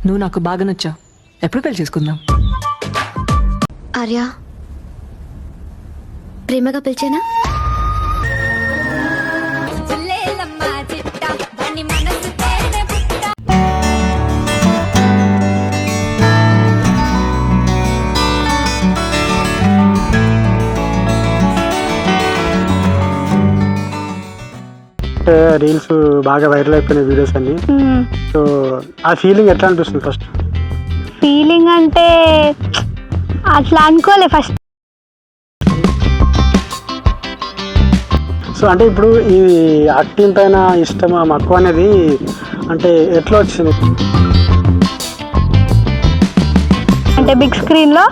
నువ్వు నాకు బాగా నచ్చావు. ఎప్పుడు పెళ్లి చేసుకుందాం? ఆర్య, ప్రేమగా పిలిచేనా? రీల్స్ బాగా వైరల్ అయిపోయిన వీడియోస్ అన్ని. సో ఆ ఫీలింగ్ ఎట్లా అనిపిస్తుంది? ఫస్ట్ ఫీలింగ్ అంటే అట్లా అనుకోలే ఫస్ట్. సో అంటే ఇప్పుడు ఈ యాక్టింగ్ పైన ఇష్టం మక్కువ అనేది అంటే ఎట్లా వచ్చింది? అంటే బిగ్ స్క్రీన్ లో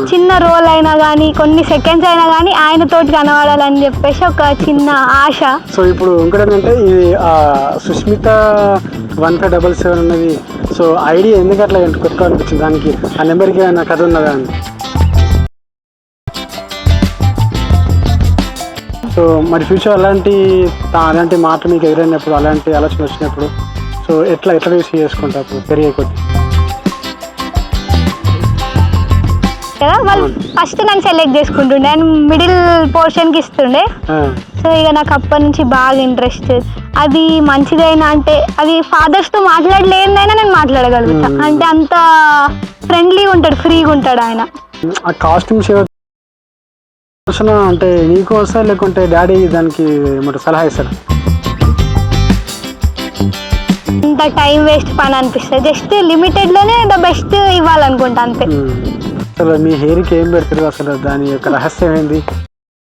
చిన్న రోల్ అయినా కానీ కొన్ని సెకండ్స్ అయినా కానీ ఆయనతోటి కనబడాలని చెప్పేసి ఒక చిన్న ఆశ. సో ఇప్పుడు ఇంకోటి ఏంటంటే ఇది సుష్మిత 1577 ఉన్నది. సో ఐడియా ఎందుకు అట్లా కొట్టుకోవాలనిపించింది? దానికి ఆ నెంబర్కి ఏమైనా కథ ఉన్నదా అని. సో మరి ఫ్యూచర్ అలాంటి మాట మీకు ఎదురైనప్పుడు, అలాంటి ఆలోచన వచ్చినప్పుడు సో ఎట్లా రిసీవ్ చేసుకుంటారు పెరిగే కొద్ది? కదా వాళ్ళు ఫస్ట్ నన్ను సెలెక్ట్ చేసుకుంటుండే అండ్ మిడిల్ పోర్షన్కి ఇస్తుండే. సో ఇక నాకు అప్పటి నుంచి బాగా ఇంట్రెస్ట్. అది మంచిదైనా అంటే అది ఫాదర్స్తో మాట్లాడలేదైనా నేను మాట్లాడగలుగుతా. అంటే అంత ఫ్రెండ్లీగా ఉంటాడు, ఫ్రీగా ఉంటాడు ఆయన. ఆ కాస్ట్యూమ్స్ అంటే నీకు వస్తా లేకుంటే డాడీ దానికి ఏమంటారు సలహా ఇస్తాడు? అంత టైం వేస్ట్ పని అనిపిస్తుంది. జస్ట్ లిమిటెడ్లోనే ద బెస్ట్ ఇవ్వాలనుకుంటా అంతే. అసలు మీ హెయిర్కి ఏం పెడతారు? అసలు దాని యొక్క రహస్యం ఏంది?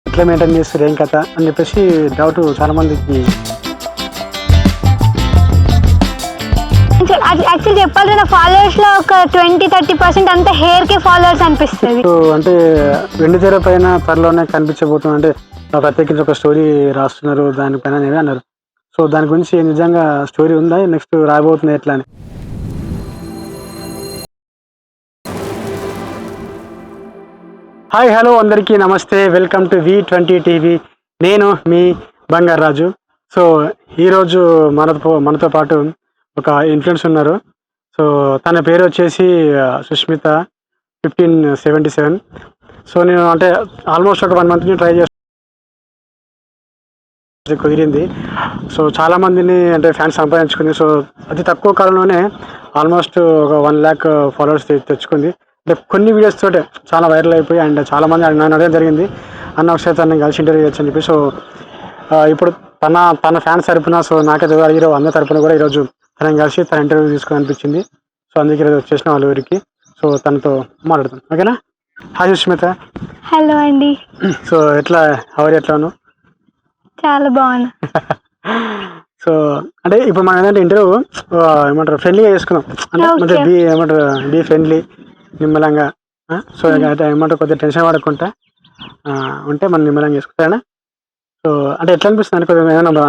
ఎట్లా మెయింటైన్ చేస్తారు, ఏం కథ అని చెప్పేసి డౌట్ చాలా మందికి. యాక్చువల్ చెప్పాలి, నా ఫాలోవర్స్ లో ఒక 20-30% అంతా హెయిర్ కే ఫాలోవర్స్ అనిపిస్తుంది. సో అంటే వెండి తెర పైన త్వరలోనే కనిపించబోతుంది. అంటే ప్రత్యేకించి ఒక స్టోరీ రాస్తున్నారు దానిపైన అనేవి అన్నారు. సో దాని గురించి నిజంగా స్టోరీ ఉందా? నెక్స్ట్ రాబోతుంది ఎట్లా అని? హాయ్, హలో అందరికీ నమస్తే. Welcome to V20 TV. నేను మీ బంగారు రాజు. సో ఈరోజు మనతో పాటు ఒక ఇన్ఫ్లుయెన్స్ ఉన్నారు. సో తన పేరు వచ్చేసి సుష్మిత 1577. సో నేను అంటే ఆల్మోస్ట్ ఒక 1 month ట్రై చేసి కుదిరింది. సో చాలామందిని అంటే ఫ్యాన్స్ సంపాదించుకుంది. సో అతి తక్కువ కాలంలోనే ఆల్మోస్ట్ ఒక 1 lakh ఫాలోవర్స్ తెచ్చుకుంది. అంటే కొన్ని వీడియోస్ తోటే చాలా వైరల్ అయిపోయి అండ్ చాలామంది నన్ను అడగడం జరిగింది, అన్న ఒకసారి తనని కలిసి ఇంటర్వ్యూ చేయొచ్చు అని చెప్పి. సో ఇప్పుడు తన ఫ్యాన్స్ తరపున, సో నాకైతే అడిగిన అందరి తరపున కూడా ఈరోజు తనని కలిసి తన ఇంటర్వ్యూ తీసుకుని అనిపించింది. సో అందుకే ఈరోజు వచ్చేసిన వాళ్ళ ఊరికి. సో తనతో మాట్లాడతాం, ఓకేనా? హాయ్ సుష్మిత. హలో అండి. సో ఎట్లా ఎట్లాను? చాలా బాగున్నా. సో అంటే ఇప్పుడు మనం ఏంటంటే ఇంటర్వ్యూ ఏమంటారు ఫ్రెండ్లీగా చేసుకున్నాం. అంటే మంచిగా బీ ఫ్రెండ్లీ, నిమ్మలంగా. సో ఏమంటారు కొద్దిగా టెన్షన్ పడకుండా ఉంటే మనం నిమ్మలంగా చేసుకుంటానా? సో అంటే ఎట్లా అనిపిస్తుంది అని కొద్దిగా ఏమన్నా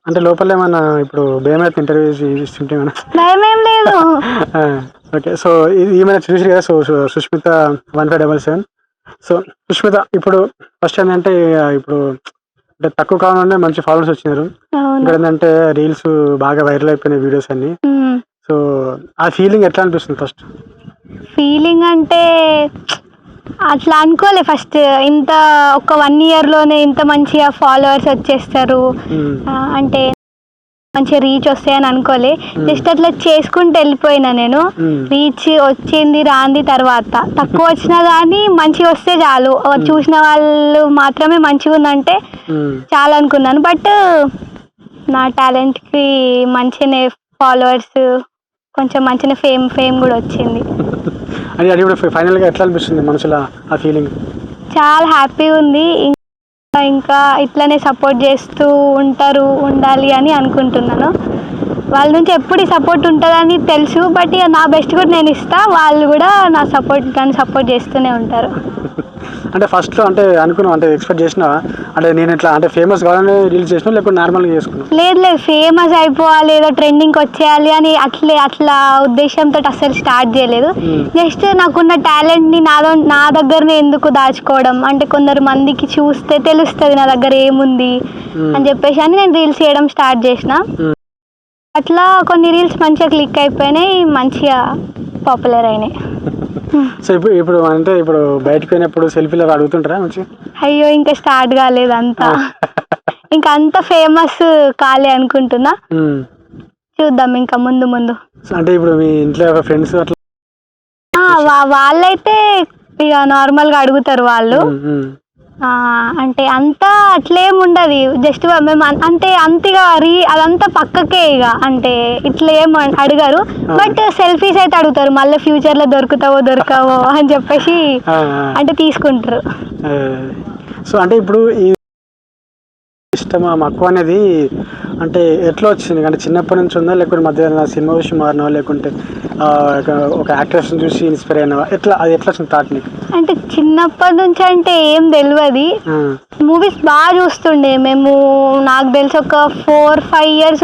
అంటే లోపల ఏమన్నా ఇప్పుడు భయం అయితే ఇంటర్వ్యూస్ ఇస్తుంటే భయం లేదు. ఓకే. సో ఏమైనా చూసి కదా. సో సుష్మిత 1577. సో సుష్మిత ఇప్పుడు ఫస్ట్ ఏంటంటే ఇప్పుడు అంటే తక్కువ కాలంలోనే మంచి ఫాలోవర్స్ వచ్చినారు. ఇక్కడ ఏంటంటే రీల్స్ బాగా వైరల్ అయిపోయిన వీడియోస్ అన్ని. సో ఆ ఫీలింగ్ ఎట్లా అనిపిస్తుంది? ఫస్ట్ ఫీలింగ్ అంటే అట్లా అనుకోలే ఫస్ట్. ఇంత ఒక 1 yearలోనే ఇంత మంచిగా ఫాలోవర్స్ వచ్చేస్తారు అంటే మంచిగా రీచ్ వస్తాయని అనుకోలే. జస్ట్ అట్లా చేసుకుంటూ వెళ్ళిపోయినా నేను. రీచ్ వచ్చింది రాంది తర్వాత తక్కువ వచ్చినా కానీ మంచిగా వస్తే చాలు, చూసిన వాళ్ళు మాత్రమే మంచిగా ఉందంటే చాలా అనుకున్నాను. బట్ నా టాలెంట్కి మంచిగానే ఫాలోవర్స్, కొంచెం మంచిగా ఫేమ్ కూడా వచ్చింది. అది ఇప్పుడు ఫైనల్గా ఎట్లా అనిపిస్తుంది మనసులో ఆ ఫీలింగ్? చాలా హ్యాపీగా ఉంది. ఇంకా ఇట్లనే సపోర్ట్ చేస్తూ ఉండాలి అని అనుకుంటున్నాను. వాళ్ళ నుంచి ఎప్పుడు ఈ సపోర్ట్ ఉంటుందని తెలుసు. బట్ ఇక నా బెస్ట్ కూడా నేను ఇస్తా, వాళ్ళు కూడా నన్ను సపోర్ట్ చేస్తూనే ఉంటారు. అంటే ఫస్ట్లో అంటే అనుకున్నావు, అంటే ఎక్స్పెక్ట్ చేసినావా? అంటే నేను ఇట్లా అంటే ఫేమస్ కావాలని రీల్స్ చేసినా లేకపోతే నార్మల్గా చేసుకున్నాను? లేదు, ఫేమస్ అయిపోవాలి, ఏదో ట్రెండింగ్కి వచ్చేయాలి అని అట్లా ఉద్దేశంతో అసలు స్టార్ట్ చేయలేదు. జస్ట్ నాకున్న టాలెంట్ని నా దగ్గరనే ఎందుకు దాచుకోవడం, అంటే కొందరు మందికి చూస్తే తెలుస్తుంది నా దగ్గర ఏముంది అని చెప్పేసి అని నేను రీల్స్ చేయడం స్టార్ట్ చేసిన. అట్లా కొన్ని రీల్స్ మంచిగా క్లిక్ అయిపోయినాయి, మంచిగా పాపులర్ అయినాయి. సో ఇప్పుడు అంటే ఇప్పుడు బయటకు పోయినప్పుడు సెల్ఫీలు అడుగుతుంటారా మంచిగా? అయ్యో ఇంకా స్టార్ట్ కాలేదు అంతా, ఇంకా అంత ఫేమస్ కాలే అనుకుంటున్నా, చూద్దాం ఇంకా ముందు ముందు. అంటే ఇప్పుడు మీ ఇంట్లో ఫ్రెండ్స్ అట్లా వాళ్ళైతే ఇక నార్మల్గా అడుగుతారు వాళ్ళు. అంటే అంతా అట్లేం ఉండదు, జస్ట్ మేము అంటే అంతగా అదంతా పక్కకే ఇక, అంటే ఇట్లా ఏం అడగరు. బట్ సెల్ఫీస్ అయితే అడుగుతారు, మళ్ళీ ఫ్యూచర్లో దొరకవో అని చెప్పేసి అంటే తీసుకుంటారు. సో అంటే ఇప్పుడు ఈ ఇష్టమా మక్కువ అనేది అంటే ఎట్లా వచ్చింది? అంటే చిన్నప్పటి నుంచి ఉందా, లేకుంటే మధ్య సినిమా చూసి మారినావా, లేకుంటే ఒక యాక్ట్రెస్ని చూసి ఇన్స్పైర్ అయినావా, ఎట్లా అది ఎట్లా వచ్చింది థాట్ నీకు? అంటే చిన్నప్పటి నుంచి అంటే ఏం తెలియదు, మూవీస్ బాగా చూస్తుండే మేము. నాకు తెలిసి ఒక 4-5 years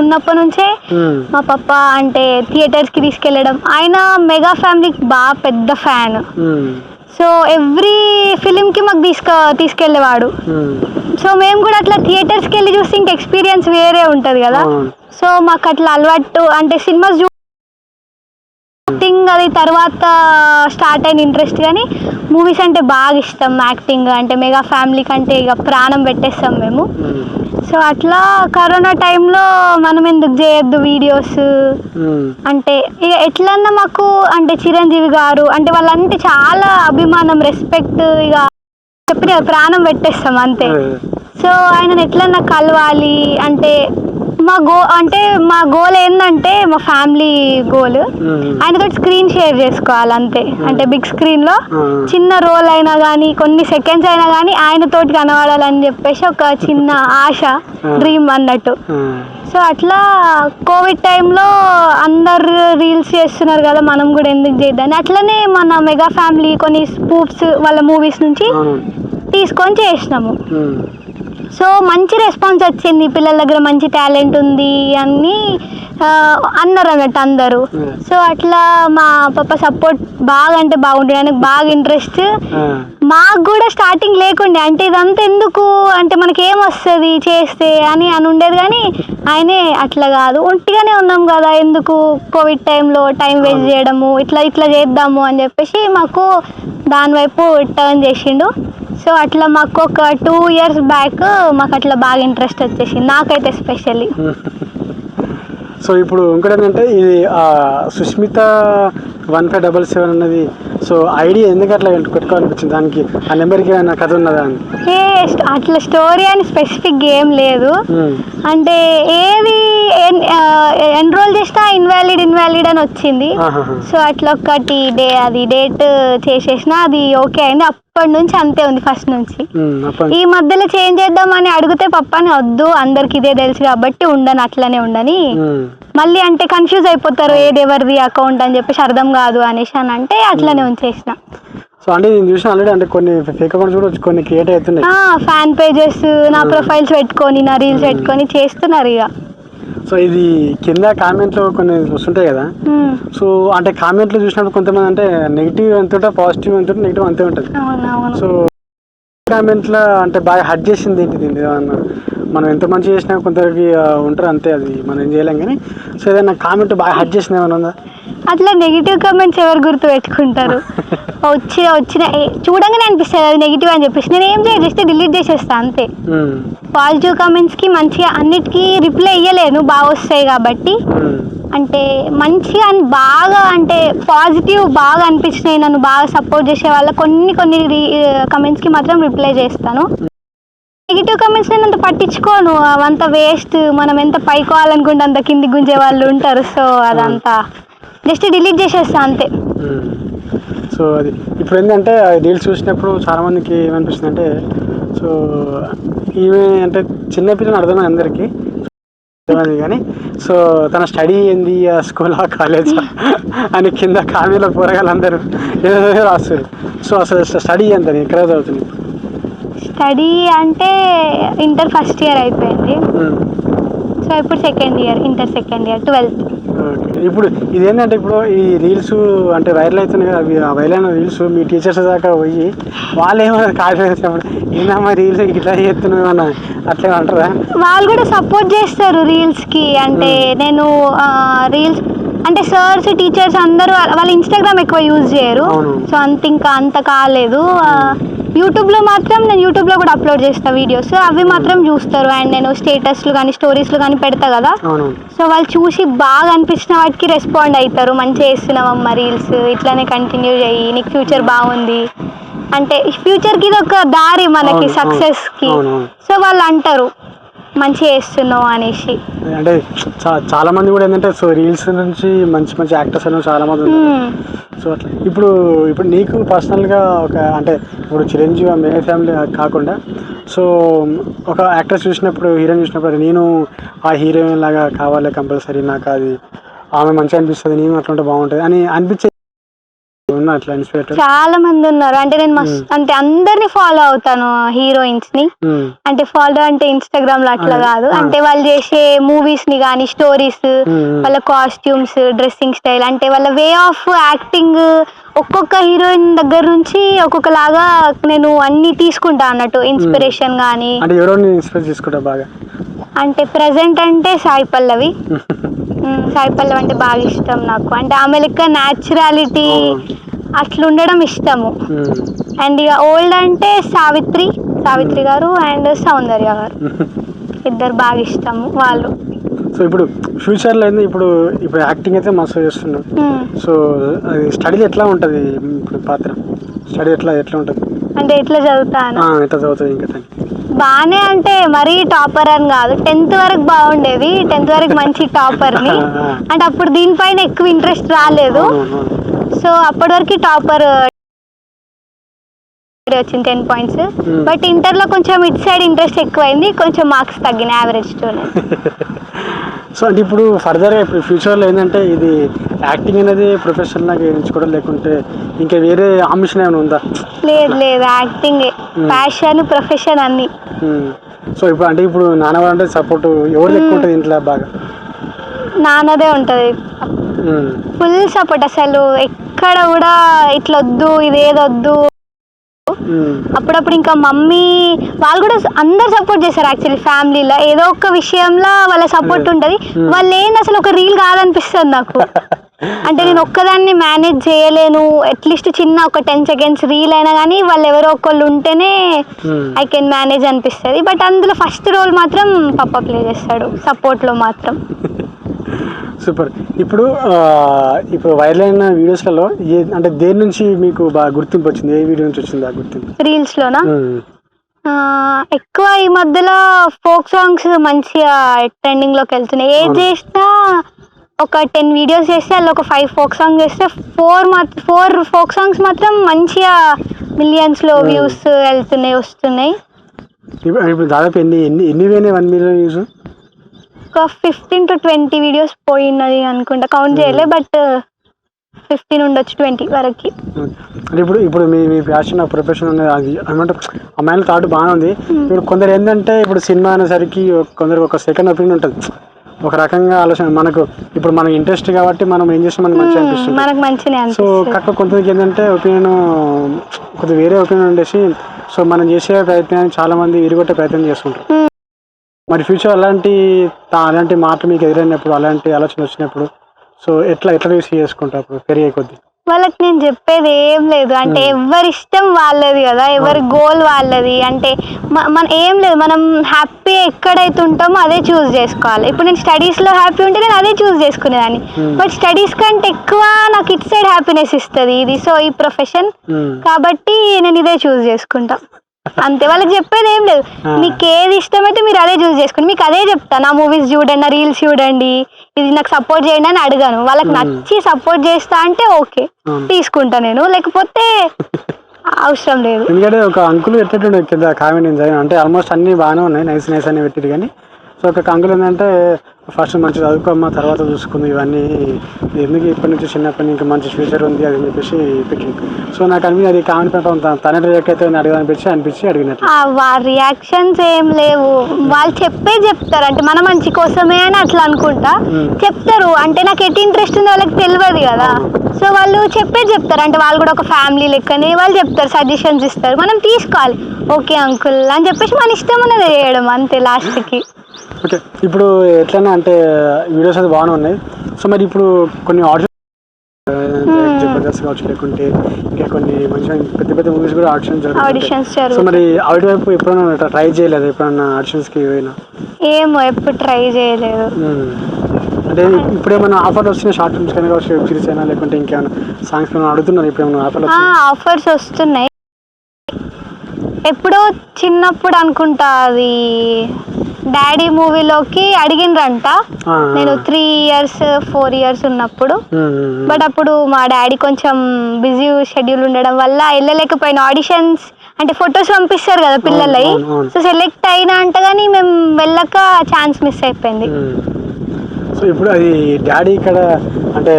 ఉన్నప్పటి నుంచే మా పప్ప అంటే థియేటర్స్కి తీసుకెళ్ళడం. ఆయన మెగా ఫ్యామిలీకి బాగా పెద్ద ఫ్యాన్. సో ఎవ్రీ ఫిలింకి మాకు తీసుకెళ్ళేవాడు. సో మేము కూడా అట్లా థియేటర్స్కి వెళ్ళి చూస్తే ఇంక ఎక్స్పీరియన్స్ వేరే ఉంటుంది కదా. సో మాకు అట్లా అలవాటు, అంటే సినిమాస్ యాక్టింగ్ అది తర్వాత స్టార్ట్ అయిన ఇంట్రెస్ట్, కానీ మూవీస్ అంటే బాగా ఇష్టం. యాక్టింగ్ అంటే మెగా ఫ్యామిలీ కంటే ఇక ప్రాణం పెట్టేస్తాం మేము. సో అట్లా కరోనా టైంలో మనం ఎందుకు చేయొద్దు వీడియోస్ అంటే ఇక ఎట్లన్నా మాకు అంటే చిరంజీవి గారు అంటే వాళ్ళంటే చాలా అభిమానం, రెస్పెక్ట్, ఇక చెప్పిన ప్రాణం పెట్టేస్తాం అంతే. సో ఆయనను ఎట్లన్నా కలవాలి అంటే మా గోల్ ఏంటంటే మా ఫ్యామిలీ గోల్ ఆయనతో స్క్రీన్ షేర్ చేసుకోవాలి అంతే. అంటే బిగ్ స్క్రీన్ లో చిన్న రోల్ అయినా కానీ కొన్ని సెకండ్స్ అయినా కానీ ఆయనతోటి కనబడాలని చెప్పేసి ఒక చిన్న ఆశ, డ్రీమ్ అన్నట్టు. సో అట్లా కోవిడ్ టైంలో అందరు రీల్స్ చేస్తున్నారు కదా, మనం కూడా ఎందుకు చేద్దాం, అట్లనే మన మెగా ఫ్యామిలీ కొన్ని స్పూఫ్స్ వాళ్ళ మూవీస్ నుంచి తీసుకొని చేసినాము. సో మంచి రెస్పాన్స్ వచ్చింది, పిల్లల దగ్గర మంచి టాలెంట్ ఉంది అని అన్నారు అన్నట్టు అందరూ. సో అట్లా మా పాప సపోర్ట్ బాగా అంటే బాగుంటుంది, ఆయనకు బాగా ఇంట్రెస్ట్. మాకు కూడా స్టార్టింగ్ లేకుండే, అంటే ఇదంతా ఎందుకు అంటే మనకి ఏం వస్తుంది చేస్తే అని ఉండేది, కానీ ఆయనే అట్లా కాదు, ఒంటిగానే ఉన్నాం కదా ఎందుకు కోవిడ్ టైంలో టైం వేస్ట్ చేయడము, ఇట్లా చేద్దాము అని చెప్పేసి మాకు దాని వైపు టర్న్ చేసిండు. సో అట్లా మాకు ఒక 2 years బ్యాక్ మాకు అట్లా బాగా ఇంట్రెస్ట్ వచ్చేసింది, నాకైతే ఎస్పెషల్లీ. సో ఇప్పుడు ఇంకోటి ఏంటంటే ఇది సుష్మిత 1577 అన్నది, సో ఐడియా ఎందుకు అట్లా పెట్టుకోవాలనిపించింది? దానికి ఆ నెంబర్కి ఏమైనా కథ ఉన్నదా అని? అట్లా స్టోరీ అని స్పెసిఫిక్ ఏం లేదు, అంటే ఏది ఎన్రోల్ చేసినా ఇన్వాలిడ్ అని వచ్చింది. సో అట్లా ఒకటి అది డేట్ చేసేసిన అది ఓకే అయింది. అప్పటి నుంచి అంతే ఉంది, ఫస్ట్ నుంచి. ఈ మధ్యలో చేంజ్ చేద్దామని అడిగితే పప్పని వద్దు, అందరికి ఇదే తెలుసు కాబట్టి ఉండను, అట్లనే ఉండని. మళ్ళీ అంటే కన్ఫ్యూజ్ అయిపోతారు ఏది ఎవరిది అకౌంట్ అని చెప్పేసి అర్థం కాదు అనేసి అని అంటే అట్లనే ఉంచేసిన. సో అంటే నేను చూసిన ఆల్రెడీ అంటే కొన్ని ఫేక్ అకౌంట్స్ కూడా కొన్ని క్రియేట్ అవుతున్నాయి, ఫ్యాన్ పేజెస్ నా ప్రొఫైల్స్ పెట్టుకొని నా రీల్స్ పెట్టుకొని చేస్తున్నారు ఇక. సో ఇది కింద కామెంట్లో కొన్ని వస్తుంటాయి కదా, సో అంటే కామెంట్లో చూసినప్పుడు కొంతమంది అంటే నెగిటివ్ ఎంత ఉంటుంది, పాజిటివ్ ఎంత ఉంటుంది, నెగిటివ్ అంతే ఉంటుంది. సో కామెంట్లో అంటే బాగా హర్ట్ చేసింది ఏంటిది? మనం ఎంత మంచి చేసినా కొందరికి ఉంటారు అంతే, అది మనం ఏం చేయలేం. కానీ సో ఏదైనా కామెంట్ బాగా హర్ట్ చేసింది ఏమైనా ఉందా? అట్లా నెగిటివ్ కామెంట్స్ ఎవరు గుర్తు పెట్టుకుంటారు? వచ్చిన చూడంగానే అనిపిస్తుంది అది నెగిటివ్ అని చెప్పేసి నేను ఏం చేయాలి, జస్ట్ డిలీట్ చేసేస్తా అంతే. పాజిటివ్ కామెంట్స్కి మంచిగా అన్నిటికీ రిప్లై ఇయ్యలేను, బాగా వస్తాయి కాబట్టి. అంటే మంచిగా బాగా అంటే పాజిటివ్ బాగా అనిపించినాయి, నన్ను బాగా సపోర్ట్ చేసే వాళ్ళ కొన్ని కమెంట్స్కి మాత్రం రిప్లై చేస్తాను. నెగిటివ్ కమెంట్స్ నేను అంత పట్టించుకోను, అవంతా వేస్ట్. మనం ఎంత పైకోవాలనుకుంటే అంత కింది గుంజే వాళ్ళు ఉంటారు. సో అదంతా జస్ట్ డిలీట్ చేసేస్తా అంతే. సో అది ఇప్పుడు ఏంటంటే రీల్స్ చూసినప్పుడు చాలామందికి ఏమనిపిస్తుంది అంటే, సో ఈమె అంటే చిన్నపిల్లని అర్థమైంది అందరికీ కానీ, సో తన స్టడీ ఏంది, స్కూలా కాలేజా అని కింద కామెంట్లో పోరగాళ్ళు అందరూ ఏదో రాస్తారు. సో అసలు స్టడీ ఎంత, ఎక్కడ చదువుతుంది? స్టడీ అంటే ఇంటర్ ఫస్ట్ ఇయర్ అయిపోయింది. సో ఇప్పుడు second year, inter second year 12th. ఇప్పుడు ఇదేంటంటే ఇప్పుడు ఈ రీల్స్ అంటే వైరల్ అవుతున్నాయి కదా, అవి వైరల్ అయిన రీల్స్ మీ టీచర్స్ దాకా పోయి వాళ్ళు ఏమైనా కాపీ చేసినప్పుడు ఏందమ్మా రీల్స్ ఇట్లా చేస్తున్నావు అన్న అట్లా అంటారా? వాళ్ళు కూడా సపోర్ట్ చేస్తారు రీల్స్కి. అంటే నేను రీల్స్ అంటే సార్స్ టీచర్స్ అందరూ వాళ్ళు ఇన్స్టాగ్రామ్ ఎక్కువ యూజ్ చేయరు, సో అంత కాలేదు. యూట్యూబ్లో మాత్రం నేను యూట్యూబ్లో కూడా అప్లోడ్ చేస్తాను వీడియోస్, అవి మాత్రం చూస్తారు. అండ్ నేను స్టేటస్లు కానీ స్టోరీస్లు కానీ పెడతా కదా, సో వాళ్ళు చూసి బాగా అనిపించిన వాటికి రెస్పాండ్ అవుతారు. మంచిగా చేస్తున్నావమ్మా రీల్స్, ఇట్లానే కంటిన్యూ చేయి, నీకు ఫ్యూచర్ బాగుంది అంటే ఫ్యూచర్కి ఇది ఒక దారి మనకి సక్సెస్కి. సో వాళ్ళు అంటారు మంచిగా చేస్తున్నావు అనేసి. అంటే చాలా మంది కూడా ఏంటంటే సో రీల్స్ నుంచి మంచి మంచి యాక్టర్స్ అనేవి చాలా మంది ఉన్నారు. సో అట్లా ఇప్పుడు నీకు పర్సనల్గా ఒక అంటే ఇప్పుడు చిరంజీవి మెగా ఫ్యామిలీ కాకుండా సో ఒక యాక్టర్ చూసినప్పుడు హీరోయిన్ చూసినప్పుడు నేను ఆ హీరోయిన్ లాగా కావాలి కంపల్సరీ, నాకు అది ఆమె మంచిగా అనిపిస్తుంది, నేను అట్లా ఉంటే బాగుంటుంది అని అనిపించే అట్లా ఇన్స్పిరేటర్ చాలా మంది ఉన్నారు. అంటే నేను అంటే అందరినీ ఫాలో అవుతాను హీరోయిన్స్ ని. అంటే ఫాలో అంటే ఇన్స్టాగ్రామ్ లో అట్లా కాదు, అంటే వాళ్ళు చేసే మూవీస్ ని కానీ స్టోరీస్, వాళ్ళ కాస్ట్యూమ్స్, డ్రెస్సింగ్ స్టైల్, అంటే వాళ్ళ వే ఆఫ్ యాక్టింగ్, ఒక్కొక్క హీరోయిన్ దగ్గర నుంచి ఒక్కొక్క లాగా నేను అన్ని తీసుకుంటా అన్నట్టు ఇన్స్పిరేషన్ కానీ. అంటే ప్రెసెంట్ అంటే సాయి పల్లవి అంటే బాగా ఇష్టం నాకు. అంటే ఆమె లెక్క న్యాచురాలిటీ అట్లా ఉండడం ఇష్టము. అండ్ ఇక ఓల్డ్ అంటే సావిత్రి గారు అండ్ సౌందర్య గారు, ఇద్దరు బాగా ఇష్టము వాళ్ళు. సో ఇప్పుడు ఫ్యూచర్లో అయితే ఇప్పుడు యాక్టింగ్ అయితే మస్తు చేస్తున్నాం. సో అది స్టడీ ఎట్లా ఉంటుంది, ఇప్పుడు పాత్ర స్టడీ ఎట్లా ఉంటుంది అంటే ఎట్లా చదువుతాను, ఎట్లా చదువుతుంది ఇంకా బాగానే, అంటే మరీ టాపర్ అని కాదు, 10th వరకు బాగుండేది, 10th వరకు మంచి టాపర్ని. అంటే అప్పుడు దీనిపైన ఎక్కువ ఇంట్రెస్ట్ రాలేదు, సో అప్పటి వరకు టాపర్ వచ్చింది 10 points. బట్ ఇంటర్లో కొంచెం ఇటు సైడ్ ఇంట్రెస్ట్ ఎక్కువైంది, కొంచెం మార్క్స్ తగ్గిన యావరేజ్ తోనే. సో అంటే ఇప్పుడు ఫర్దర్గా ఇప్పుడు ఫ్యూచర్లో ఏంటంటే ఇది యాక్టింగ్ అనేది ప్రొఫెషన్ లాగా ఎంచుకోవడం లేకుంటే ఇంకా వేరే ఆంబిషన్ ఏమైనా ఉందా? లేదు యాక్టింగ్ ప్యాషన్ ప్రొఫెషన్ అన్ని. సో ఇప్పుడు అంటే ఇప్పుడు నాన్న అంటే సపోర్ట్ ఎవరు ఎక్కువ ఉంటుంది ఇంట్లో? బాగా నాన్నదే ఉంటుంది ఫుల్ సపోర్ట్. అసలు ఎక్కడ కూడా ఇట్లా వద్దు ఇదేదొద్దు. అప్పుడప్పుడు ఇంకా మమ్మీ వాళ్ళు కూడా అందరు సపోర్ట్ చేస్తారు. యాక్చువల్లీ ఫ్యామిలీలో ఏదో ఒక విషయంలో వాళ్ళ సపోర్ట్ ఉంటుంది. వాళ్ళు ఏంది అసలు ఒక రీల్ కాదనిపిస్తుంది నాకు. అంటే నేను ఒక్కదాన్ని మేనేజ్ చేయలేను, అట్లీస్ట్ చిన్న ఒక 10 seconds రీల్ అయినా కానీ వాళ్ళు ఎవరో ఒకళ్ళు ఉంటేనే ఐ కెన్ మేనేజ్ అనిపిస్తుంది. బట్ అందులో ఫస్ట్ రోల్ మాత్రం పప్ప ప్లే చేస్తాడు సపోర్ట్లో మాత్రం. సూపర్. ఇప్పుడు వైరల్ అయిన వీడియోస్లలో అంటే దేని నుంచి మీకు బాగా గుర్తింపు వచ్చింది? ఏ వీడియో నుంచి వచ్చింది ఆ గుర్తింపు? రీల్స్లోనా? ఎక్కువ ఈ మధ్యలో ఫోక్ సాంగ్స్ మంచిగా ట్రెండింగ్లోకి వెళ్తున్నాయి. ఏది చేసినా ఒక 10 వీడియోస్ చేస్తే అందులో ఒక 5 ఫోక్ సాంగ్స్ చేస్తే 4 ఫోక్ సాంగ్స్ మాత్రం మంచిగా మిలియన్స్లో వ్యూస్ వస్తున్నాయి. ఇప్పుడు దాదాపు ఎన్ని పోయినాయి 1 million వ్యూస్? ఒక 15 to 20 వీడియోస్ పోయినది అనుకుంటా, కౌంట్ చేయలే, బట్ 15 ఉండొచ్చు 20 వరకు. అంటే ఇప్పుడు మీ ప్యాషన్ ప్రొఫెషన్ అనేది అది ఏమంటే అమ్మాయిల థాట్ బాగానే ఉంది. ఇప్పుడు కొందరు ఏంటంటే ఇప్పుడు సినిమా అనేసరికి కొందరు ఒక సెకండ్ ఒపీనియన్ ఉంటుంది, ఒక రకంగా ఆలోచన. మనకు ఇప్పుడు మనకి ఇంట్రెస్ట్ కాబట్టి మనం ఏం చేస్తే మనకు మంచిగా అనిపిస్తుంది, మనకు మంచిగా. సో కాక కొంతమందికి ఏంటంటే ఒపీనియన్ కొద్దిగా వేరే ఒపీనియన్ ఉండేసి సో మనం చేసే ప్రయత్నాన్ని చాలా మంది విరిగొట్టే ప్రయత్నం చేస్తుంటారు. మరి ఫ్యూచర్ అలాంటి మాట మీకు ఎదురైనప్పుడు, అలాంటి ఆలోచన వచ్చినప్పుడు సో ఎట్లా రిసీవ్ చేసుకుంటారు అప్పుడు పెరిగే కొద్ది? వాళ్ళకి నేను చెప్పేది ఏం లేదు, అంటే ఎవరి ఇష్టం వాళ్ళది కదా, ఎవరి గోల్ వాళ్ళది. అంటే మన ఏం లేదు, మనం హ్యాపీ ఎక్కడైతే ఉంటామో అదే చూస్ చేసుకోవాలి. ఇప్పుడు నేను స్టడీస్లో హ్యాపీ ఉంటే నేను అదే చూస్ చేసుకునేదాన్ని, బట్ స్టడీస్ కంటే ఎక్కువ నాకు ఇటు సైడ్ హ్యాపీనెస్ ఇస్తుంది ఇది, సో ఈ ప్రొఫెషన్ కాబట్టి నేను ఇదే చూస్ చేసుకుంటా అంతే. వాళ్ళకి చెప్పేది ఏం లేదు, మీకు ఏది ఇష్టమైతే మీరు అదే చూస్ చేసుకోండి. మీకు అదే చెప్తా, నా మూవీస్ చూడండి, నా రీల్స్ చూడండి, ఇది నాకు సపోర్ట్ చేయండి అని అడిగాను. వాళ్ళకి నచ్చి సపోర్ట్ చేస్తా అంటే ఓకే తీసుకుంటా నేను, లేకపోతే అవసరం లేదు. ఎందుకంటే ఒక అంకుల్ ఎట్టుండే కింద కామెంట్ అంటే ఆల్మోస్ట్ అన్ని బాగానే ఉన్నాయి, నైస్ అని పెట్టారు. కానీ సో ఒక అంకుల్ ఏంటంటే ఫస్ట్ మంచి చదువుకోమ్మా తర్వాత చూసుకుంది ఇవన్నీ ఎందుకు ఇప్పటి నుంచి చిన్నప్పటి నుంచి మంచి ఫ్యూచర్ ఉంది అది అని చెప్పేసి పెట్టింది. సో నాకు అనిపించి అది కామెంట్ పెట్టడం తన రియాక్ట్ అయితే అనిపించి అడిగినట్లు. వాళ్ళ రియాక్షన్స్ ఏం లేవు, వాళ్ళు చెప్తారు అంటే మన మంచి కోసమే అని అట్లా అనుకుంటా చెప్తారు. అంటే నాకు ఎట్టి ఇంట్రెస్ట్ ఉందో వాళ్ళకి తెలియదు కదా, సో వాళ్ళు చెప్తారు అంటే వాళ్ళు కూడా ఒక ఫ్యామిలీ లెక్కనే వాళ్ళు చెప్తారు, సజెషన్స్ ఇస్తారు, మనం తీసుకోవాలి. ఓకే అంకుల్ అని చెప్పేసి మన ఇష్టం అనేది చేయడం అంతే లాస్ట్కి. ఓకే, ఇప్పుడు ఎట్లన్నా అంటే వీడియోస్ అయితే బాగానే ఉన్నాయి. సో మరి ఇప్పుడు కొన్ని ఆడిషన్స్ జబర్దస్త్ కావచ్చు, లేకుంటే ఇంకా కొన్ని మంచిగా పెద్ద పెద్ద మూవీస్ కూడా ఆడిషన్స్ జరుగుతాయి. సో మరి ఆవిడ వైపు ఎప్పుడైనా ట్రై చేయలేదు? ఎప్పుడన్నా ఆడిషన్స్కి పోయినా? ఏమో ఎప్పుడు ట్రై చేయలేదు. అంటే ఇప్పుడు ఏమైనా ఆఫర్ వస్తున్నాయి షార్ట్ ఫిల్మ్స్ కానీ కావచ్చు, వెబ్ సిరీస్ అయినా లేకుంటే ఇంకేమైనా సాంగ్స్ ఏమైనా అడుగుతున్నారు? ఇప్పుడు ఏమైనా ఆఫర్స్ వస్తున్నాయి. ఎప్పుడో చిన్నప్పుడు అనుకుంటా అది డాడీ మూవీలోకి అడిగినరంట, నేను 3 years 4 years ఉన్నప్పుడు. బట్ అప్పుడు మా డాడీ కొంచెం బిజీ షెడ్యూల్ ఉండడం వల్ల వెళ్ళలేకపోయిన. ఆడిషన్స్ అంటే ఫొటోస్ పంపిస్తారు కదా పిల్లలవి, సో సెలెక్ట్ అయినా అంట కానీ మేము వెళ్ళక ఛాన్స్ మిస్ అయిపోయింది. సో ఇప్పుడు అది డాడీ ఇక్కడ అంటే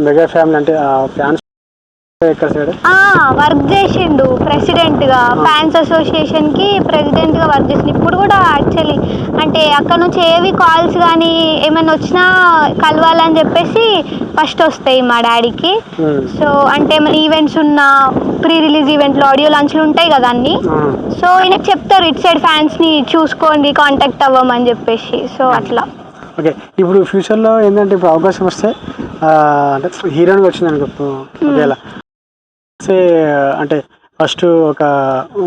మెగా ఫ్యామిలీ అంటే ఫ్యాన్స్ వర్క్ చేసిండు ప్రెసిడెంట్ గా, ఫ్యాన్స్ అసోసియేషన్ కి ప్రెసిడెంట్ గా వర్క్ చేసిండు. ఇప్పుడు కూడా యాక్చువల్లీ అంటే అక్కడ నుంచి ఏవి కాల్స్ కానీ ఏమైనా వచ్చినా కలవాలని చెప్పేసి ఫస్ట్ వస్తాయి మా డాడీకి. సో అంటే ఏమైనా ఈవెంట్స్ ఉన్నా, ప్రీ రిలీజ్ ఈవెంట్లు, ఆడియో లాంచ్లు ఉంటాయి కదా అన్ని, సో ఈయనకి చెప్తారు ఇటు సైడ్ ఫ్యాన్స్ ని చూసుకోండి, కాంటాక్ట్ అవ్వమని చెప్పేసి. సో అట్లా. ఓకే, ఇప్పుడు ఫ్యూచర్లో ఏంటంటే ఇప్పుడు అవకాశం వస్తే అంటే హీరోయిన్గా వచ్చింది అనుకో, ఒకవేళ అంటే ఫస్ట్ ఒక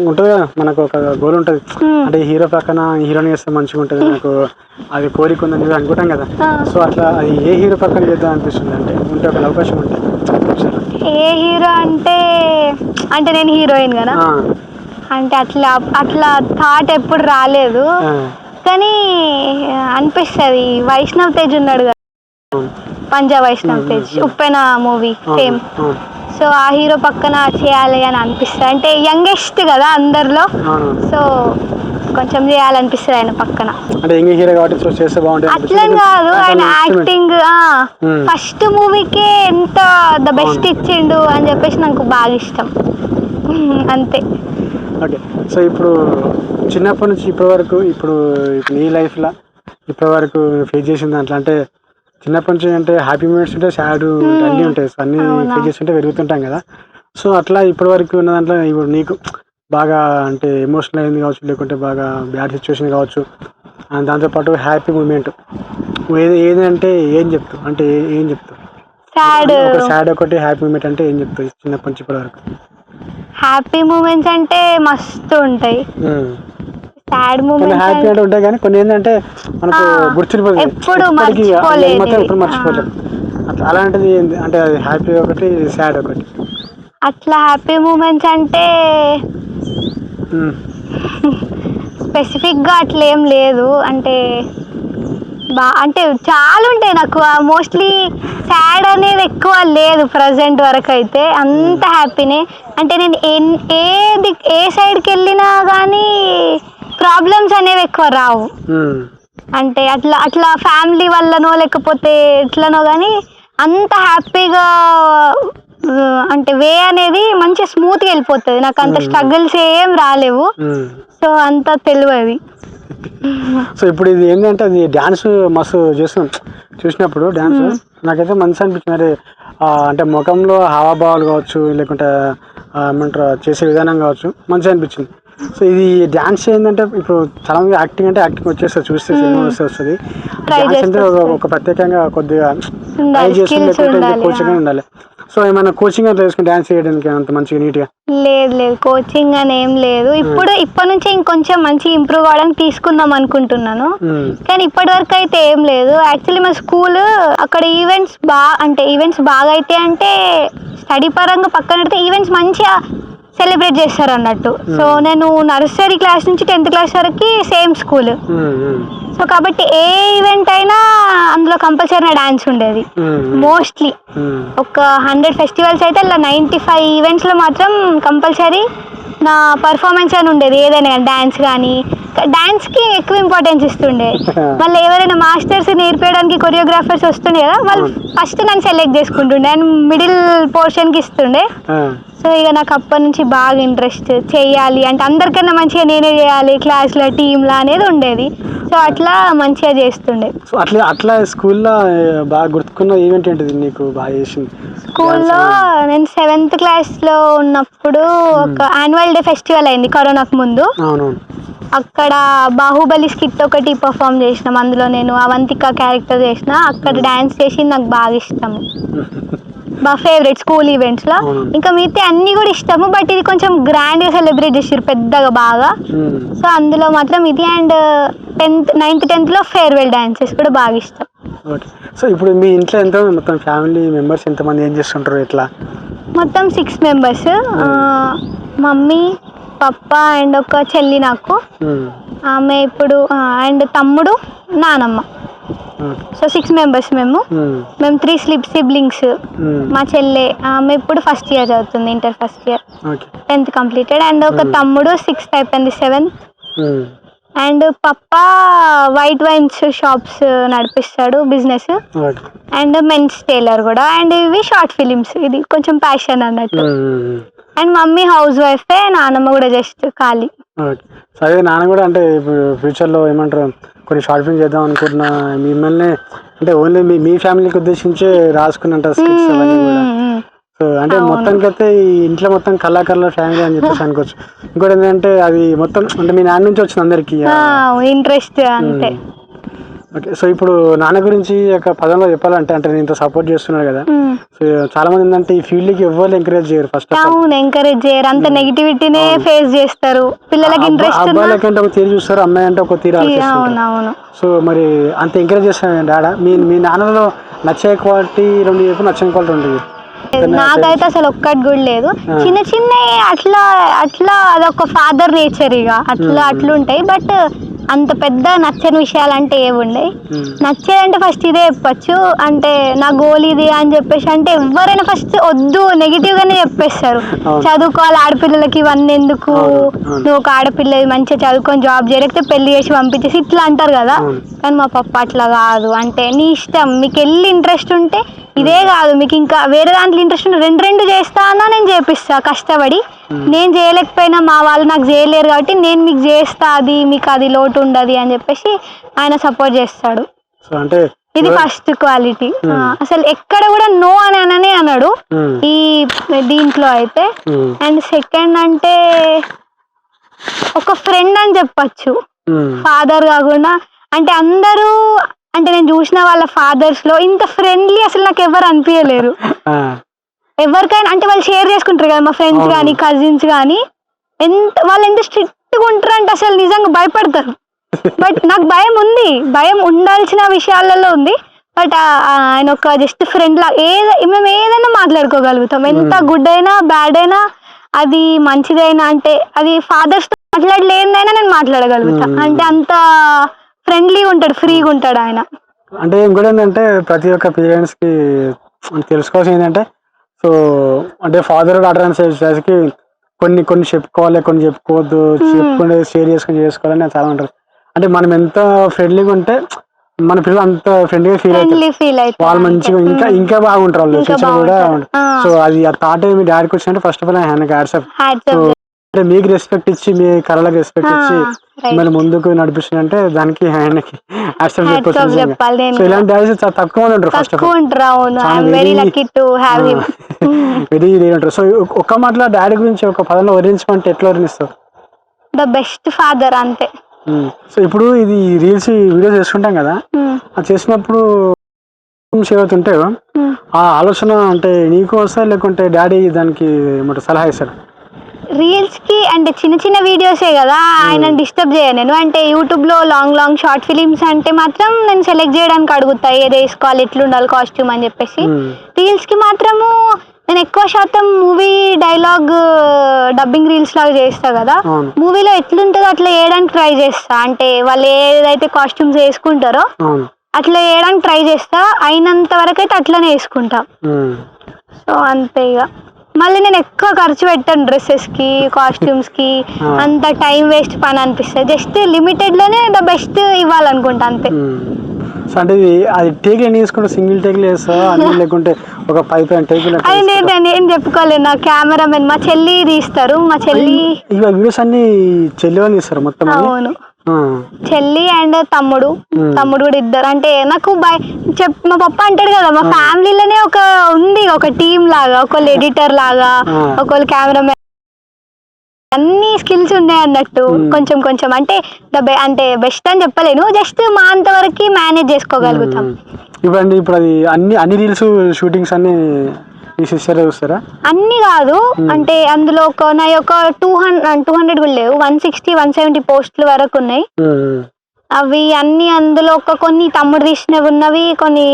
ఉంటుంది కదా మనకు ఒక గోల్ ఉంటుంది, అంటే హీరో పక్కన హీరోయిన్ చేస్తే మంచిగా ఉంటుంది, నాకు అది కోరిక ఉందని చెప్పి అనుకుంటాం కదా. సో అట్లా అది ఏ హీరో పక్కన చేద్దాం అనిపిస్తుంది అంటే ఉంటే ఒక అవకాశం ఉంటే? ఏ హీరో అంటే నేను హీరోయిన్ కదా అంటే అట్లా థాట్ ఎప్పుడు రాలేదు, కానీ అనిపిస్తుంది. వైష్ణవ్ తేజ్ ఉన్నాడు కదా, పంజాబ్ వైష్ణవ్ తేజ్, ఉప్పెన మూవీ ఫేమ్. సో ఆ హీరో పక్కన చేయాలి అని అనిపిస్తుంది. అంటే యంగెస్ట్ కదా అందరిలో, సో కొంచెం చేయాలనిపిస్తుంది ఆయన పక్కన. అట్లా కాదు, ఆయన యాక్టింగ్ ఫస్ట్ మూవీకే ఎంత ద బెస్ట్ ఇచ్చిండు అని చెప్పేసి నాకు బాగా ఇష్టం అంతే. ఓకే, సో ఇప్పుడు చిన్నప్పటి నుంచి ఇప్పటి వరకు ఇప్పుడు నీ లైఫ్లో ఇప్పటి వరకు ఫేస్ చేసిన దాంట్లో అంటే చిన్నప్పటి నుంచి అంటే హ్యాపీ మూమెంట్స్ ఉంటాయి, సాడ్ అన్నీ ఉంటాయి, సో అన్నీ ఫేస్ చేస్తుంటే పెరుగుతుంటాం కదా. సో అట్లా ఇప్పటి వరకు ఉన్న దాంట్లో ఇప్పుడు నీకు బాగా అంటే ఎమోషనల్ అయింది కావచ్చు, లేకుంటే బాగా బ్యాడ్ సిచ్యువేషన్ కావచ్చు, దాంతోపాటు హ్యాపీ మూమెంట్ ఏదంటే ఏం చెప్తావు? అంటే ఏం చెప్తావు? ఒక సాడ్ ఒకటి హ్యాపీ మూమెంట్ అంటే ఏం చెప్తావు చిన్నప్పటి నుంచి ఇప్పటి వరకు? హ్యాపీ మూమెంట్స్ అంటే మస్తు ఉంటాయి, సాడ్ మూమెంట్స్ హ్యాపీ అంటే ఉంటాయి కానీ కొన్ని ఏంటంటే మనకు గుర్తుండిపోతుంది, ఎప్పుడు మర్చిపోలేదు. అట్లా అలాంటిది అంటే అది హ్యాపీ ఒకటి సాడ్ ఒకటి. అట్లా హ్యాపీ మూమెంట్స్ అంటే స్పెసిఫిక్గా అట్లా ఏం లేదు, అంటే అంటే చాలా ఉంటాయి నాకు. మోస్ట్లీ సాడ్ అనేది ఎక్కువ లేదు ప్రజెంట్ వరకు అయితే, అంత హ్యాపీనే. అంటే నేను ఏ సైడ్కి వెళ్ళినా కానీ ప్రాబ్లమ్స్ అనేవి ఎక్కువ రావు. అంటే అట్లా ఫ్యామిలీ వల్లనో లేకపోతే ఎట్లనో కానీ అంత హ్యాపీగా అంటే వే అనేది మంచిగా స్మూత్గా వెళ్ళిపోతుంది. నాకు అంత స్ట్రగుల్స్ ఏం రాలేవు, సో అంత తెలియదు. సో ఇప్పుడు ఇది ఏంటంటే అది డ్యాన్స్ మస్తు చేస్తున్నాం, చూసినప్పుడు డ్యాన్స్ నాకైతే మంచి అనిపించింది. అరే అంటే ముఖంలో హావభావాలు కావచ్చు, లేకుంటే ఏమంటారు చేసే విధానం కావచ్చు, మంచిగా అనిపించింది. సో ఇది డ్యాన్స్ ఏంటంటే ఇప్పుడు చాలా మంది యాక్టింగ్ అంటే యాక్టింగ్ వచ్చేస్తుంది, చూస్తే సినిమా వస్తుంది. డ్యాన్స్ అంటే ఒక ప్రత్యేకంగా కొద్దిగా ట్రై చేసి లేకుంటే కోచింగ్ ఉండాలి. సో ఏమైనా కోచింగ్ అట్లా తీసుకుని డ్యాన్స్ చేయడానికి అంత మంచిగా నీట్గా? లేదు, కోచింగ్ అని ఏం లేదు. ఇప్పటి నుంచి ఇంకొంచెం మంచిగా ఇంప్రూవ్ అవ్వడానికి తీసుకుందాం అనుకుంటున్నాను, కానీ ఇప్పటి వరకు అయితే ఏం లేదు. యాక్చువల్లీ మా స్కూల్ అక్కడ ఈవెంట్స్ బాగా అయితే అంటే స్టడీ పరంగా పక్కన పెడితే ఈవెంట్స్ మంచిగా సెలబ్రేట్ చేస్తారు అన్నట్టు. సో నేను నర్సరీ క్లాస్ నుంచి 10th క్లాస్ వరకు సేమ్ స్కూల్, సో కాబట్టి ఏ ఈవెంట్ అయినా అందులో కంపల్సరీ నా డాన్స్ ఉండేది. మోస్ట్లీ ఒక 100 ఫెస్టివల్స్ అయితే అలా 95 ఈవెంట్స్లో మాత్రం కంపల్సరీ నా పర్ఫార్మెన్స్ అని ఉండేది. ఏదైనా కానీ డాన్స్ కానీ డాన్స్ కి ఎక్కువ ఇంపార్టెన్స్ ఇస్తుండే. మళ్ళీ ఎవరైనా మాస్టర్స్ నేర్పేయడానికి కొరియోగ్రాఫర్స్ వస్తుండే కదా, వాళ్ళు ఫస్ట్ నన్ను సెలెక్ట్ చేసుకుంటుండే అండ్ మిడిల్ పోర్షన్ కి ఇస్తుండే. సో ఇక నాకు అప్పటి నుంచి బాగా ఇంట్రెస్ట్, చేయాలి అంటే అందరికన్నా మంచిగా నేనే చేయాలి క్లాస్లో టీంలో అనేది ఉండేది. సో అట్లా మంచిగా చేస్తుండే. సో అట్లా స్కూల్లో బాగా గుర్తుకున్న ఈవెంట్ ఏంటిది నీకు బాగా చేసింది? స్కూల్లో నేను 7th క్లాస్లో ఉన్నప్పుడు ఒక యాన్యువల్ డే ఫెస్టివల్ అయింది కరోనాకు ముందు. అవునవును. అక్కడ బాహుబలి స్కిట్ ఒకటి పర్ఫామ్ చేసినాం, అందులో నేను అవంతిక క్యారెక్టర్ చేసిన. అక్కడ డాన్స్ చేసి నాకు బాగా ఇష్టం, బాగా ఫేవరెట్ స్కూల్ ఈవెంట్స్లో. ఇంకా మిగతా అన్నీ కూడా ఇష్టము, బట్ ఇది కొంచెం గ్రాండ్గా సెలబ్రేట్ చేసారు పెద్దగా బాగా. సో అందులో మాత్రం ఇది and 9th 10th farewell dances కూడా బాగా ఇష్టం. ఓకే. సో ఇప్పుడు మీ ఇంట్లో ఎంత మొత్తం ఫ్యామిలీ మెంబర్స్ ఎంతమంది ఏం చేస్తుంటారు ఎట్లా? మొత్తం 6 members. మమ్మీ, పప్ప అండ్ ఒక చెల్లి నాకు, ఆమె ఇప్పుడు, అండ్ తమ్ముడు, నానమ్మ. సో 6 members మేము 3 సిబ్లింగ్స్. మా చెల్లె ఆమె ఇప్పుడు ఫస్ట్ ఇయర్ చదువుతుంది, inter first year, 10th completed. And ఒక తమ్ముడు 6th అయిపోయింది, 7th. అండ్ పప్ప వైట్ వైన్స్ షాప్స్ నడిపిస్తాడు, బిజినెస్. అండ్ మెన్స్ టైలర్ కూడా. అండ్ ఇవి షార్ట్ ఫిలిమ్స్, ఇది కొంచెం ప్యాషన్ అన్నట్టు. అండ్ మమ్మీ హౌస్ వైఫే, నాన్నమ్మ కూడా జస్ట్ ఖాళీ. అదే నాన్న కూడా అంటే ఇప్పుడు ఫ్యూచర్లో ఏమంటారు కొన్ని షార్ట్ ఫిల్మ్ చేద్దాం అనుకుంటున్నా, మిమ్మల్ని అంటే ఓన్లీ మీ ఫ్యామిలీకి ఉద్దేశించి రాసుకున్నంట స్కిట్స్ అవన్నీ కూడా. సో అంటే మొత్తానికి అయితే ఈ ఇంట్లో మొత్తం కళాకారుల ఫ్యామిలీ అని చెప్పేసి అనుకోవచ్చు. ఇంకోటి ఏంటంటే అది మొత్తం అంటే మీ నాన్న నుంచి వచ్చింది అందరికి ఇంట్రెస్ట్ అంతే. ఓకే. సో ఇప్పుడు నాన్న గురించి ఒక పదంలో చెప్పాలంటే, అంటే నేను ఇంత సపోర్ట్ చేస్తున్నాను కదా, సో చాలా మంది ఏంటంటే ఈ ఫీల్డ్ కి ఎవరు ఎంకరేజ్ చేయరు. ఫస్ట్ ఎంకరేజ్ చేయరు, అంత నెగిటివిటీనే ఫేస్ చేస్తారు. పిల్లలకి ఇంట్రెస్ట్, అబ్బాయిలకి అంటే ఒక తీరు చూస్తారు, అమ్మాయి అంటే ఒక తీరు ఆలోచిస్తారు. సో మరి అంత ఎంకరేజ్ చేస్తాను డాడా. మీ నాన్నలో నచ్చే క్వాలిటీ 2 చెప్పు, నచ్చని క్వాలిటీ ఉంటుంది. నాకైతే అసలు ఒక్కటి కూడా లేదు. చిన్న చిన్న అట్లా అదొక ఫాదర్ నేచర్, ఇక అట్లుంటాయి. బట్ అంత పెద్ద నచ్చని విషయాలు అంటే ఏముండే. నచ్చేదంటే ఫస్ట్ ఇదే చెప్పచ్చు, అంటే నా గోల్ ఇది అని చెప్పేసి. అంటే ఎవరైనా ఫస్ట్ వద్దు, నెగిటివ్ గానే చెప్పేస్తారు. చదువుకోవాలి, ఆడపిల్లలకి ఇవన్నీ ఎందుకు, నువ్వు ఒక ఆడపిల్ల మంచిగా చదువుకొని జాబ్ చేయలేకపోతే పెళ్లి చేసి పంపించేసి ఇట్లా అంటారు కదా. కానీ మా పప్ప అట్లా కాదు, అంటే నీ ఇష్టం, మీకు వెళ్ళి ఇంట్రెస్ట్ ఉంటే ఇదే కాదు, మీకు ఇంకా వేరే దాంట్లో ఇంట్రెస్ట్ ఉంటే 2 చేస్తా అన్నా నేను చేపిస్తా కష్టపడి. నేను చేయలేకపోయినా మా వాళ్ళు నాకు చేయలేరు కాబట్టి నేను మీకు చేస్తా, అది మీకు అది లోటు ఉండదు అని చెప్పేసి ఆయన సపోర్ట్ చేస్తాడు. ఇది ఫస్ట్ క్వాలిటీ. అసలు ఎక్కడ కూడా నో అని అన్నాడు ఈ దీంట్లో అయితే. అండ్ సెకండ్ అంటే ఒక ఫ్రెండ్ అని చెప్పచ్చు, ఫాదర్ కాకుండా. అంటే అందరూ, అంటే నేను చూసిన వాళ్ళ ఫాదర్స్ లో ఇంత ఫ్రెండ్లీ అసలు నాకు ఎవరు అనిపించలేరు. ఎవరికైనా అంటే వాళ్ళు షేర్ చేసుకుంటారు కదా, మా ఫ్రెండ్స్ కానీ కజిన్స్ కానీ, వాళ్ళు ఎంత స్ట్రిక్ట్ గా ఉంటారు అంటే అసలు నిజంగా భయపడతారు. బట్ నాకు భయం ఉంది, భయం ఉండాల్సిన విషయాలలో ఉంది. బట్ ఆయన ఒక జస్ట్ ఫ్రెండ్ లా మేము ఏదైనా మాట్లాడుకోగలుగుతాం, ఎంత గుడ్ అయినా బ్యాడ్ అయినా, అది మంచిదైనా. అంటే అది ఫాదర్స్ తో మాట్లాడలేదైనా నేను మాట్లాడగలుగుతా, అంటే అంత ఫ్రెండ్లీ ఉంటాడు, ఫ్రీగా ఉంటాడు ఆయన. అంటే ఇంకోటి ఏంటంటే ప్రతి ఒక్క పేరెంట్స్ కి తెలుసుకోవాల్సింది ఏంటంటే, సో అంటే ఫాదర్ డాటర్ అని చేసేసరికి కొన్ని చెప్పుకోవాలి, కొన్ని చెప్పుకోవద్దు, చెప్పుకుంటే షేర్ చేసుకోవాలని చాలా ఉంటారు. అంటే మనం ఎంత ఫ్రెండ్లీగా ఉంటే మన పిల్లలు అంత ఫ్రెండ్లీగా ఫీల్ అవుతారు, వాళ్ళు మంచిగా ఇంకా బాగుంటారు వాళ్ళు ఫ్యూచర్ కూడా. సో అది ఆ థాట్ మీ డాడీకి వచ్చినట్టు ఫస్ట్ ఆఫ్ ఆల్ ఆయనకి హ్యాట్సాఫ్. సో అంటే మీకు రెస్పెక్ట్ ఇచ్చి, మీ కళలకు రెస్పెక్ట్ ఇచ్చి మిమ్మల్ని ముందుకు నడిపిస్తుందంటే దానికి ఆయనకి హ్యాట్సాఫ్ చెప్పొచ్చు. సో ఇలాంటి డాడీస్ చాలా తక్కువ మంది ఉంటారు. ఫస్ట్ ఆఫ్ ఆల్ వెరీ ఉంటారు. సో ఒక్క మాటలో డాడీ గురించి ఒక పదంలో వర్ణించమంటే ఎట్లా వర్ణిస్తావు? ద బెస్ట్ ఫాదర్ అంతే. సో ఇప్పుడు ఇది రీల్స్ వీడియోస్ చేసుకుంటాం కదా, అది చేసినప్పుడు ఏవైతుంటే ఆ ఆలోచన అంటే నీకు వస్తా, లేకుంటే డాడీ దానికి ఏమంటారు సలహా ఇస్తాడు? రీల్స్ కి అంటే చిన్న చిన్న వీడియోసే కదా, ఆయన డిస్టర్బ్ చేయను నేను. అంటే యూట్యూబ్ లో లాంగ్ షార్ట్ ఫిలిమ్స్ అంటే మాత్రం నేను సెలెక్ట్ చేయడానికి అడుగుతా, ఏది వేసుకోవాలి, ఎట్లుండాలి కాస్ట్యూమ్ అని చెప్పేసి. రీల్స్ కి మాత్రము నేను ఎక్కువ శాతం మూవీ డైలాగ్ డబ్బింగ్ రీల్స్ లాగా చేస్తా కదా, మూవీలో ఎట్లుంటుందో అట్లా వేయడానికి ట్రై చేస్తా. అంటే వాళ్ళు ఏదైతే కాస్ట్యూమ్స్ వేసుకుంటారో అట్లా వేయడానికి ట్రై చేస్తా, అయినంత వరకు అయితే అట్లనే వేసుకుంటా. సో అంతే. ఇక మళ్ళీ నేను ఎక్కువ ఖర్చు పెట్టాను డ్రెస్సెస్ కి కాస్ట్యూమ్స్ కి, అంత టైం వేస్ట్ పని అనిపిస్తుంది. జస్ట్ లిమిటెడ్ లోనే ద బెస్ట్ ఇవ్వాలనుకుంటా అంతే. సో అంటే అది టేక్ ఎన్ని తీసుకుంటే సింగిల్ టేక్లు వేస్తావా అన్ని, లేకుంటే ఒక 5 టేకులు? అది నేను చెప్పుకోలేదు, నా కెమెరామెన్ మా చెల్లి తీస్తారు. మా చెల్లి ఇక వీడియోస్ అన్ని చెల్లి వాళ్ళు తీస్తారు మొత్తం? అవును, చెల్లి అండ్ తమ్ముడు కూడా ఇద్దరు. అంటే నాకు మా పప్ప అంటాడు కదా, మా ఫ్యామిలీలోనే ఒక టీమ్ లాగా, ఒకళ్ళు ఎడిటర్ లాగా, ఒకళ్ళు కెమెరామెన్, అన్ని స్కిల్స్ ఉన్నాయి అన్నట్టు. కొంచెం కొంచెం అంటే అంటే బెస్ట్ అని చెప్పలేను, జస్ట్ మా అంతవరకు మేనేజ్ చేసుకోగలుగుతాం. ఇప్పుడు అది అన్ని రీల్స్ షూటింగ్స్ అన్ని మీ సిస్టర్ చూస్తారా? అన్ని కాదు, అంటే అందులో నా యొక్క 200 కూడా లేవు, 160-170 పోస్టుల వరకు ఉన్నాయి. అవి అన్ని అందులో కొన్ని తమ్ముడు తీసినవి ఉన్నవి, కొన్ని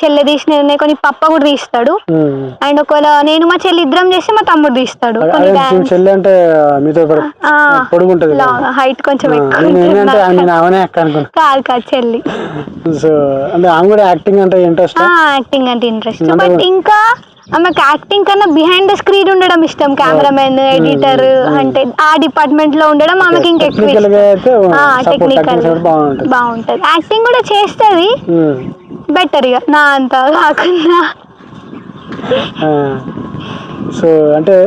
చెల్లె తీసినవి ఉన్నాయి, కొన్ని పప్ప కూడా తీస్తాడు. అండ్ ఒకవేళ నేను మా చెల్లి ఇద్దరం చేస్తే మా తమ్ముడు తీస్తాడు. చెల్లి అంటే మీతో పొడుగుంటది, హైట్ కొంచెం కాదు చెల్లి. సో అంటే ఆమె కూడా యాక్టింగ్ అంటే ఇంట్రెస్ట్? యాక్టింగ్ అంటే ఇంట్రెస్ట్, బట్ ఇంకా ఆమెకు యాక్టింగ్ కన్నా బిహైండ్ ద స్క్రీన్ ఉండడం ఇష్టం. కెమెరామెన్, ఎడిటర్ అంటే ఆ డిపార్ట్మెంట్ లో ఉండడం ఆమెకి ఇంకా ఎక్కువ టెక్నికల్ బాగుంటది. యాక్టింగ్ కూడా చేస్తుంది బెటర్ ఇక నా అంత కాకుండా. సో అంటే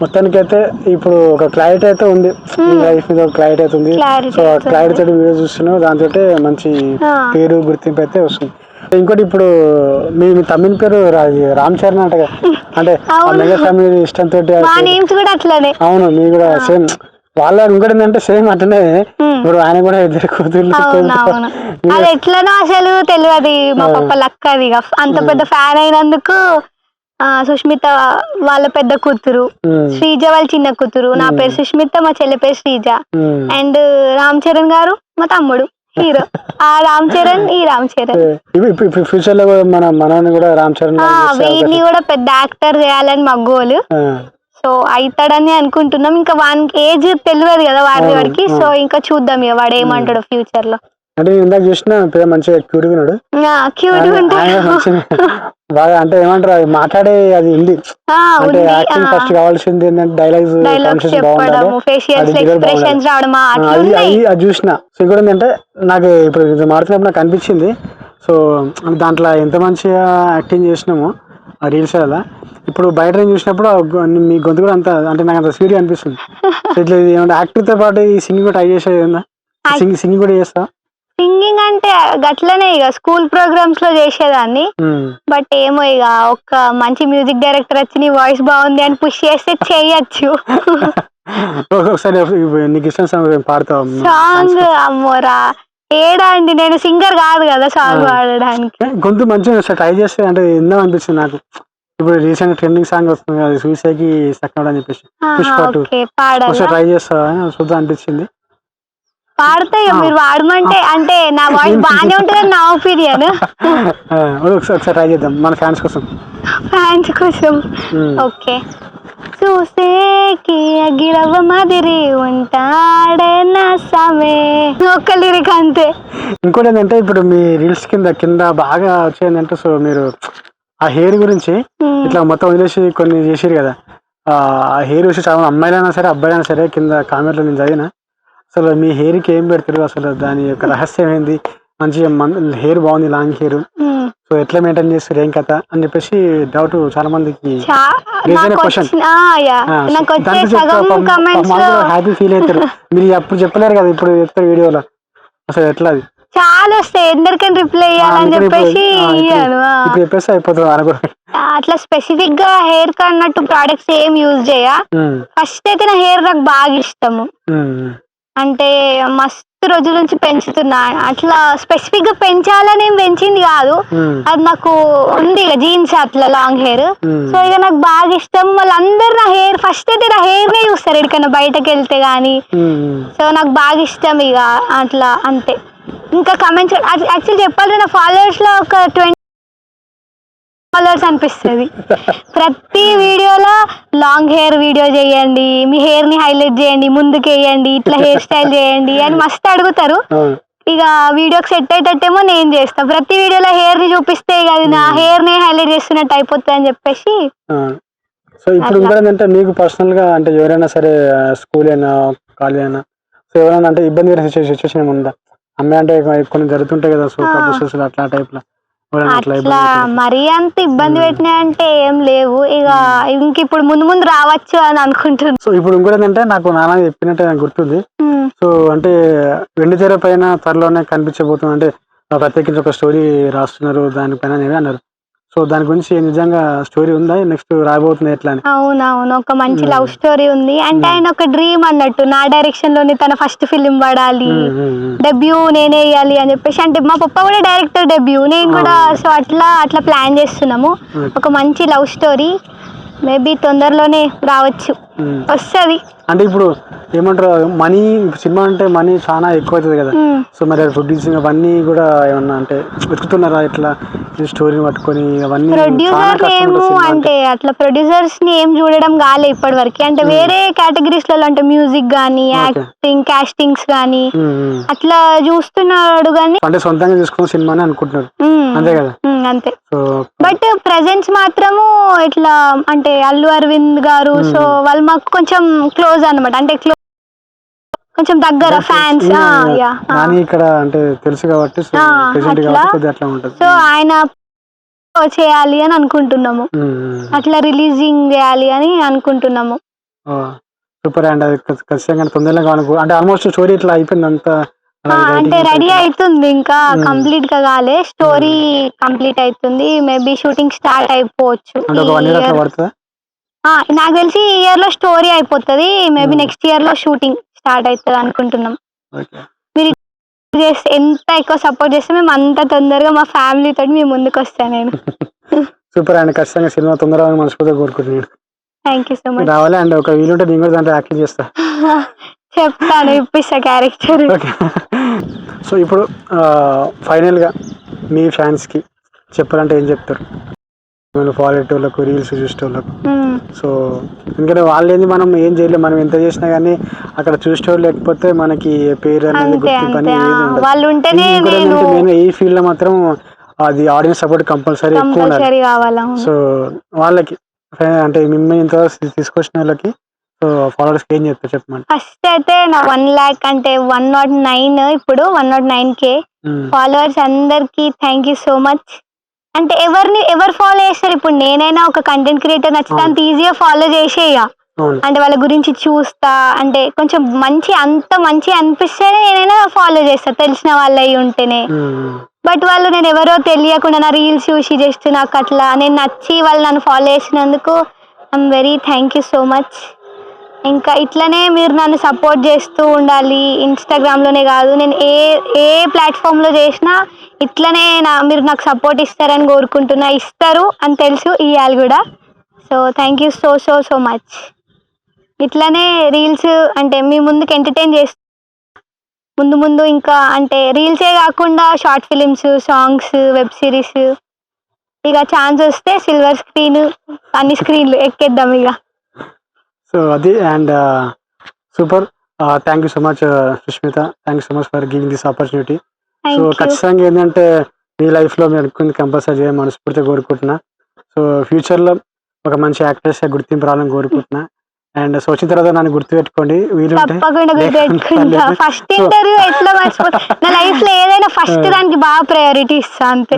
మొత్తానికి అయితే ఇప్పుడు ఒక క్లారిటీ అయితే ఉంది, లైఫ్ మీద ఒక క్లారిటీ అయితే ఉంది. సో ఆ క్లారిటీ తోటి వీడియో చూస్తున్నావు, దాంతో మంచి పేరు గుర్తింపు అయితే వస్తుంది. ఇంకోటి ఇప్పుడు మీ తమ్మిన పేరు రామ్ చరణ్ అంట కదా, అంటే మెగా ఫ్యామిలీ ఇష్టంతో? అవును, మీ కూడా సేమ్. వాళ్ళ ఇంకోటి ఏంటంటే సేమ్ అట్లనే ఇప్పుడు ఆయన కూడా ఇద్దరు కూతుర్లు. అది ఎట్లనో అసలు తెలియదు, మా పప్ప లక్ అది. అంత పెద్ద ఫ్యాన్ అయినందుకు సుష్మిత వాళ్ళ పెద్ద కూతురు, శ్రీజ వాళ్ళ చిన్న కూతురు, నా పేరు సుష్మిత, మా చెల్లి పేరు శ్రీజ. అండ్ రామ్ చరణ్ గారు మా తమ్ముడు హీరో. ఆ రామ్ చరణ్, ఈ రామ్ చరణ్. ఫ్యూచర్ లో మన మనని కూడా రామ్ చరణ్ వీడిని కూడా పెద్ద యాక్టర్ చేయాలని మా గోల్. సో అవుతాడని అనుకుంటున్నాం. ఇంకా వానికి ఏజ్ తెలియదు కదా వాడికి, సో ఇంకా చూద్దాం ఇక వాడు ఏమంటాడు ఫ్యూచర్ లో. అంటే ఇందాక చూసిన మంచిగా క్యూట్ గా ఉన్నాడు, బాగా. అంటే ఏమంటారు మాట్లాడే అది ఉంది, అంటే యాక్టింగ్ ఫస్ట్ కావాల్సింది ఏంటంటే డైలాగ్స్ అది చూసిన. సో ఇక్కడ ఏంటంటే నాకు ఇప్పుడు ఇది మాట్లాడినప్పుడు నాకు అనిపించింది. సో దాంట్లో ఎంత మంచిగా యాక్టింగ్ చేసినామో ఆ రీల్స్ అలా, ఇప్పుడు బయట చూసినప్పుడు మీ గొంతు కూడా అంత, అంటే నాకు అంత స్వీట్గా అనిపిస్తుంది. ఇట్లా ఏమంటే యాక్టింగ్ తో పాటు ఈ సింగింగ్ కూడా ట్రై చేసేది ఉందా? సింగింగ్ కూడా చేస్తా? సింగింగ్ అంటే గట్లనే ఇక స్కూల్ ప్రోగ్రామ్స్ లో చేసేదాన్ని, బట్ ఏమో ఇక ఒక మంచి మ్యూజిక్ డైరెక్టర్ వచ్చి నీ వాయిస్ బాగుంది అని పుష్ చేస్తే చేయొచ్చు. ఒకసారి నీకు ఇష్టం సాంగ్ పాడతావు? సాంగ్ అమ్మోరా ఏడా అండి, నేను సింగర్ కాదు కదా సాంగ్ పాడడానికి. గొంతు మంచిగా ట్రై చేస్తే అంటే ఎంతో అనిపిస్తుంది నాకు. ఇప్పుడు రీసెంట్ ట్రెండింగ్ సాంగ్ వస్తుంది కదా, సూసైకి సక్కడా అని చెప్పేసి, పుష్ప ట్రై చేస్తావా చూద్దాం అనిపించింది. పాడితే మీరు వాడమంటే, అంటే నా వాయిస్ బాగానే ఉంటుందని నా ఒపీనియన్. ఒకసారి ట్రై చేద్దాం మన ఫ్యాన్స్ కోసం. ఓకే. చూసేకి అగిరవ మాదిరి ఉంటాడే నా సమే, ఒక్క లిరిక్ అంతే. ఇంకోటి ఏంటంటే ఇప్పుడు మీ రీల్స్ కింద బాగా వచ్చేందంటే, సో మీరు ఆ హెయిర్ గురించి ఇట్లా మొత్తం వదిలేసి కొన్ని చేసారు కదా, ఆ హెయిర్ వచ్చి చాలా అమ్మాయిలైనా సరే అబ్బాయిలైనా సరే కింద కామెంట్లో నేను చదివిన, అసలు మీ హెయిర్ కి ఏం పెడతారు, అసలు దాని యొక్క రహస్యం ఏంది, మంచిగా హెయిర్ బాగుంది లాంగ్ హెయిర్, సో ఎట్లా మెయింటైన్ చేస్తారు ఏం కథ అని చెప్పేసి డౌట్ చాలా మందికి. హ్యాపీ ఫీల్ అవుతారు మీరు, అప్పుడు చెప్పలేరు కదా, ఇప్పుడు చెప్తారు వీడియోలో, అసలు ఎట్లా అది చాలా వస్తాయి, ఎందరికైనా రిప్లై ఇవ్వాలని చెప్పేసి చెప్పేసి అయిపోతుంది. అట్లా స్పెసిఫిక్ గా హెయిర్ కి అన్నట్టు ప్రోడక్ట్స్ ఏం యూజ్ చేయ. ఫస్ట్ అయితే నా హెయిర్ నాకు బాగా ఇష్టము, అంటే మస్తు రోజుల నుంచి పెంచుతున్నా. అట్లా స్పెసిఫిక్ గా పెంచాలని ఏం పెంచింది కాదు, అది నాకు ఉంది ఇక జీన్స్ అట్లా లాంగ్ హెయిర్. సో ఇక నాకు బాగా ఇష్టం. వాళ్ళందరూ నా హెయిర్ ఫస్ట్ అయితే నా హెయిర్ నే చూస్తారు ఎక్కడికైనా బయటకు వెళ్తే గానీ. సో నాకు బాగా ఇష్టం ఇక అట్లా అంతే. ఇంకా కమెంట్స్ యాక్చువల్ చెప్పాలి, నా ఫాలోవర్స్ లో ఒక 20 ఫాలోవర్స్ అనిపిస్తుంది. ప్రతి వీడియోలో లాంగ్ హెయిర్ వీడియో చేయండి, మీ హెయిర్ ని హైలైట్ చేయండి, ముందుకు వేయండి, ఇట్లా హెయిర్ స్టైల్ చేయండి అని మస్తు అడుగుతారు. ఇక వీడియోకి సెట్ అయ్యేటట్టేమో నేను చేస్తా. ప్రతి వీడియోలో హెయిర్ ని చూపిస్తే ఇక అది నా హెయిర్ ని హైలైట్ చేస్తున్నట్టు అయిపోతుంది అని చెప్పేసి సో ఇప్పుడు ఇంకా ఏంటంటే మీకు పర్సనల్గా అంటే ఎవరైనా సరే స్కూల్ అయినా కాలేజ్ అయినా సో ఎవరైనా అంటే ఇబ్బంది సిచ్యువేషన్ ఏమైనా ఉందా? అమ్మాయి అంటే కొన్ని జరుగుతుంటాయి కదా సోకా బుసెస్ అట్లా టైప్లో అట్లా మరీ అంత ఇబ్బంది పెట్టినాయి అంటే ఏం లేవు. ఇంక ఇప్పుడు ముందు రావచ్చు అని అనుకుంటున్నాను. సో ఇప్పుడు ఇంకోటి ఏంటంటే నాకు నాన్న చెప్పినట్టే నాకు గుర్తుంది. సో అంటే వెండి తెర పైన త్వరలోనే కనిపించబోతుంది, అంటే ప్రత్యేకించి ఒక స్టోరీ రాస్తున్నారు దానిపైన అన్నారు. సో దాని గురించి నిజంగా స్టోరీ ఉందా, నెక్స్ట్ రాబోతుంది ఎట్లా అని? అవునవును, ఒక మంచి లవ్ స్టోరీ ఉంది. అంటే ఆయన ఒక డ్రీమ్ అన్నట్టు, నా డైరెక్షన్ లోని తన ఫస్ట్ ఫిలిం పడాలి, డెబ్యూ నేనే వేయాలి అని చెప్పేసి. అంటే మా పప్ప కూడా డైరెక్టర్ డెబ్యూ, నేను కూడా. సో అట్లా ప్లాన్ చేస్తున్నాము ఒక మంచి లవ్ స్టోరీ. మేబీ తొందరలోనే రావచ్చు, వస్తుంది. అంటే ఇప్పుడు ఏమంటారు, మనీ సినిమా అంటే మనీ చాలా ఎక్కువ అవుతుంది కదా. సో మరి ప్రొడ్యూసింగ్ అవన్నీ కూడా ఏమన్నా అంటే వెతుకుతున్నారా ఇట్లా స్టోరీని పట్టుకొని అవన్నీ? ప్రొడ్యూసర్ ఏమో అంటే అట్లా ప్రొడ్యూసర్స్ ని ఏం చూడడం కాలే ఇప్పటి వరకు. అంటే వేరే కేటగిరీస్ లలో అంటే మ్యూజిక్ గానీ, యాక్టింగ్, కాస్టింగ్స్ గానీ అట్లా చూస్తున్నాడు గానీ, అంటే సొంతంగా తీసుకున్న సినిమాని అనుకుంటున్నారు, అంతే కదా? అంతే. బట్ ప్రెజెంట్స్ మాత్రము ఇట్లా అంటే అల్లు అరవింద్ గారు, సో వాళ్ళు మాకు కొంచెం క్లోజ్ అన్నమాట. అంటే కొంచెం దగ్గర ఫ్యాన్స్ ఇక్కడ అంటే తెలుసు కాబట్టి అట్లా ఉంటుంది. సో ఆయన చేయాలి అని అనుకుంటున్నాము, అట్లా రిలీజింగ్ చేయాలి అని అనుకుంటున్నాము. సూపర్ అండ్ అది ఖచ్చితంగా తొందరగా అంటే ఆల్మోస్ట్ స్టోరీ ఇట్లా అయిపోయింది అంతా, అంటే రెడీ అవుతుంది, ఇంకా కంప్లీట్ గా కాలే. స్టోరీ కంప్లీట్ అవుతుంది, మేబీ షూటింగ్ స్టార్ట్ అయిపోవచ్చు. నాకు తెలిసి ఈ ఇయర్ లో స్టోరీ అయిపోతుంది, మేబీ నెక్స్ట్ ఇయర్ లో షూటింగ్ స్టార్ట్ అవుతుంది అనుకుంటున్నాం. మీరు ఎంత ఎక్కువ సపోర్ట్ చేస్తే మేము అంత తొందరగా మా ఫ్యామిలీ తోటి మేము ముందుకు వస్తాను. నేను సూపర్ అండి, ఖచ్చితంగా సినిమా తొందరగా మనస్ఫూర్తిగా కోరుకుంటున్నాను. Thank you so much. రావాలి అండ్ ఒక వీలుంటే నేను కూడా దాంట్లో యాక్టింగ్ చేస్తా, చెప్తాను, ఇప్పిస్తా క్యారెక్టర్. సో ఇప్పుడు ఫైనల్ గా మీ ఫ్యాన్స్ కి చెప్పాలంటే ఏం చెప్తారు? ఫాలో అయ్యేటోళ్ళకు, రీల్స్ చూసేటోళ్ళకు. సో ఎందుకంటే వాళ్ళు ఏంది, మనం ఏం చేయలేము, మనం ఎంత చేసినా కానీ అక్కడ చూసేటోళ్ళు లేకపోతే మనకి పేరు అనేది గుర్తింపు ఈ ఫీల్డ్ లో మాత్రం అది ఆడియన్స్ సపోర్ట్ కంపల్సరీ ఎక్కువ ఉండాలి. సో వాళ్ళకి అంటే మిమ్మల్ని ఇంత తీసుకొచ్చిన వాళ్ళకి సో ఫాలోవర్స్ ఏం చెప్తారు చెప్పండి? ఫస్ట్ అయితే నా 1 lakh అంటే 109 ఇప్పుడు 109K ఫాలోవర్స్ అందరికి థ్యాంక్ యూ సో మచ్. అంటే ఎవరు ఫాలో చేస్తారు? ఇప్పుడు నేనైనా ఒక కంటెంట్ క్రియేటర్ నచ్చితే అంత ఈజీగా ఫాలో చేసేయ, అంటే వాళ్ళ గురించి చూస్తా, అంటే కొంచెం అంత మంచి అనిపిస్తే నేనైనా ఫాలో చేస్తా, తెలిసిన వాళ్ళు అయి ఉంటేనే. బట్ వాళ్ళు నేను ఎవరో తెలియకుండా నా రీల్స్ చూసి జస్ట్ నాకు అట్లా నేను నచ్చి వాళ్ళు నన్ను ఫాలో చేసినందుకు I'm very thank you so much. ఇంకా ఇట్లనే మీరు నన్ను సపోర్ట్ చేస్తూ ఉండాలి, ఇన్స్టాగ్రామ్లోనే కాదు, నేను ఏ ప్లాట్ఫామ్లో చేసినా ఇట్లనే మీరు నాకు సపోర్ట్ ఇస్తారని కోరుకుంటున్నా. ఇస్తారు అని తెలుసు, ఇవ్వాలి కూడా. So thank you so so so much. ఇట్లనే రీల్స్ అంటే మీ ముందుకు ఎంటర్టైన్ చేస్తూ ముందు ఇంకా అంటే రీల్సే కాకుండా short films, songs, web series, ఇక ఛాన్స్ వస్తే సిల్వర్ స్క్రీన్ అన్ని స్క్రీన్లు ఎక్కేద్దాం ఇక. సో అది and super, thank you so much Sushmita, thank you so much for giving this opportunity. So ఖచ్చితంగా ఏంటంటే మీ లైఫ్లో మీరు అనుకుంది కంపల్సరీ చేయమని మనస్ఫూర్తిగా కోరుకుంటున్నా. సో ఫ్యూచర్లో ఒక మంచి యాక్ట్రెస్గా గుర్తింపు రావాలని కోరుకుంటున్నా. అండ్ సో వచ్చిన తర్వాత నన్ను గుర్తుపెట్టుకోండి, వీలుంటే ఫస్ట్ ఇంటర్వ్యూ ఎట్లా నా లైఫ్ లో ఏదైనా ఫస్ట్ దానికి బాగా ప్రయారిటీ ఇస్తా అంతే.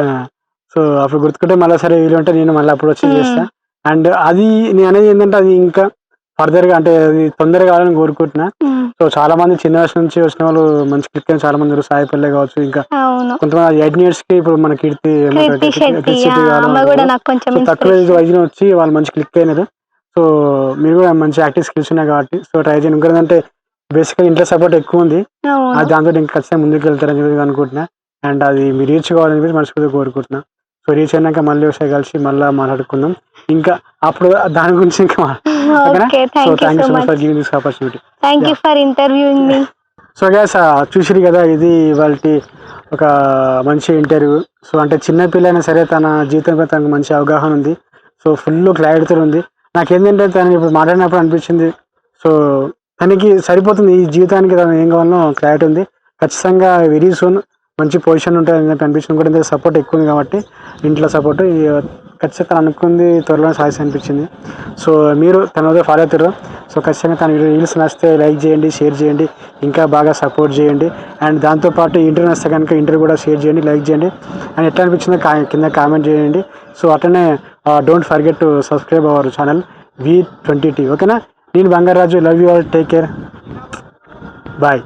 సో అప్పుడు గుర్తుకుంటే మళ్ళీ సరే వీలుంటే నేను మళ్ళీ అప్పుడు వచ్చి చేస్తా. అండ్ అది నేను అనేది ఏంటంటే అది ఇంకా ఫర్దర్ గా అంటే అది తొందరగా కావాలని కోరుకుంటున్నా. సో చాలా మంది చిన్న వయసు నుంచి వచ్చిన వాళ్ళు మంచి క్లిక్ అయిన చాలా మంది, సాయి పల్లె కావచ్చు, ఇంకా కొంతమంది 18 years కి ఇప్పుడు మన కీర్తి తక్కువ వయసులో వచ్చి వాళ్ళు మంచి క్లిక్ అయినారు. సో మీరు కూడా మంచి యాక్టింగ్ స్కిల్స్ ఉన్నాయి కాబట్టి సో ట్రై చేయండి. ఇంకేంటంటే బేసిక్గా ఇంట్రెస్ట్ సపోర్ట్ ఎక్కువ ఉంది, అది దాంతో ఇంకా ఖచ్చితంగా ముందుకు వెళ్తారని చెప్పి అనుకుంటున్నా. అండ్ అది మీరు రీచ్ కావాలని చెప్పి మనస్ఫూర్తిగా కోరుకుంటున్నా. సో రీచ్ అయినాక మళ్ళీ ఒకసారి కలిసి మళ్ళీ మాట్లాడుకుందాం, ఇంకా అప్పుడు దాని గురించి ఇంకా. So thank you so much for giving this opportunity. Thank you for interviewing me. So guys చూసిరు కదా, ఇది ఇవాళ ఒక మంచి ఇంటర్వ్యూ. సో అంటే చిన్న పిల్ల అయినా సరే తన జీవితంపై తనకు మంచి అవగాహన ఉంది. సో ఫుల్ క్లారిటీతో ఉంది. నాకేంటంటే తను ఇప్పుడు మాట్లాడినప్పుడు అనిపించింది, సో తనకి సరిపోతుంది ఈ జీవితానికి, తను ఏం కావాలో క్లారిటీ ఉంది. ఖచ్చితంగా వెరీ సూన్ మంచి పొజిషన్ ఉంటుంది అని చెప్పి అనిపించింది. కూడా సపోర్ట్ ఎక్కువ ఉంది కాబట్టి ఇంట్లో సపోర్ట్ ఖచ్చితంగా తను అనుకుంది త్వరలో సాధించి అనిపించింది. సో మీరు తన ఫాలో అవుతారు. సో ఖచ్చితంగా తన రీల్స్ నచ్చితే లైక్ చేయండి, షేర్ చేయండి, ఇంకా బాగా సపోర్ట్ చేయండి. అండ్ దాంతోపాటు ఇంటర్వ్యూ నచ్చితే కనుక ఇంటర్వ్యూ కూడా షేర్ చేయండి, లైక్ చేయండి. అండ్ ఎట్లా అనిపించిందో కింద కామెంట్ చేయండి. సో అట్లనే don't forget to subscribe our channel V20T. ఓకేనా? నేను Bangaraju. Love you all. Take care. Bye.